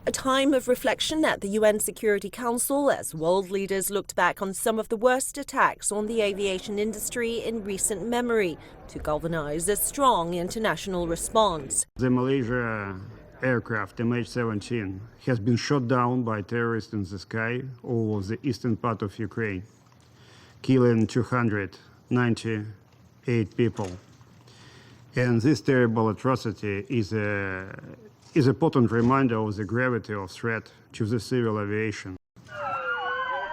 A time of reflection at the UN Security Council as world leaders looked back on some of the worst attacks on the aviation industry in recent memory to galvanize a strong international response. The Malaysia aircraft MH17 has been shot down by terrorists in the sky over the eastern part of Ukraine, killing 298 people. And this terrible atrocity is a potent reminder of the gravity of threat to the civil aviation.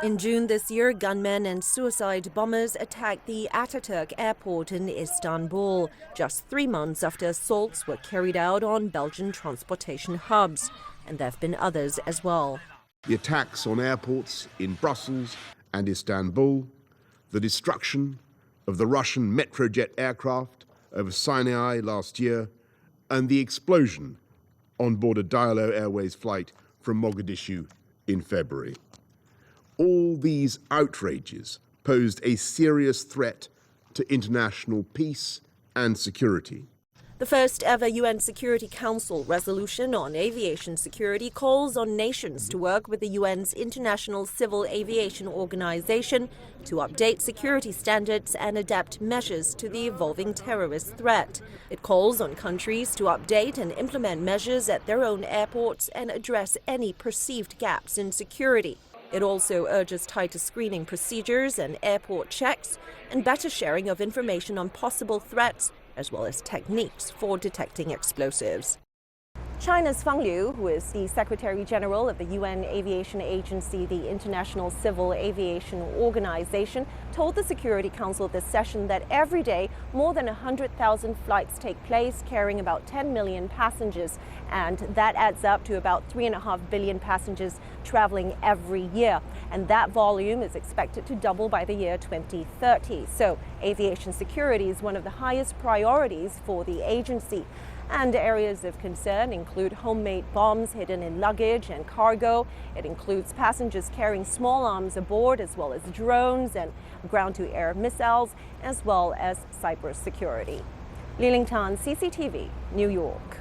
In June this year, gunmen and suicide bombers attacked the Ataturk airport in Istanbul, just 3 months after assaults were carried out on Belgian transportation hubs. And there have been others as well. The attacks on airports in Brussels and Istanbul, the destruction of the Russian Metrojet aircraft over Sinai last year, and the explosion on board a Diallo Airways flight from Mogadishu in February. All these outrages posed a serious threat to international peace and security. The first ever UN Security Council resolution on aviation security calls on nations to work with the UN's International Civil Aviation Organization to update security standards and adapt measures to the evolving terrorist threat. It calls on countries to update and implement measures at their own airports and address any perceived gaps in security. It also urges tighter screening procedures and airport checks and better sharing of information on possible threats, as well as techniques for detecting explosives. China's Fang Liu, who is the Secretary General of the UN Aviation Agency, the International Civil Aviation Organization, told the Security Council this session that every day more than 100,000 flights take place, carrying about 10 million passengers, and that adds up to about 3.5 billion passengers traveling every year. And that volume is expected to double by the year 2030. So aviation security is one of the highest priorities for the agency. And areas of concern include homemade bombs hidden in luggage and cargo. It includes passengers carrying small arms aboard, as well as drones and ground-to-air missiles, as well as cybersecurity. Liling, CCTV, New York.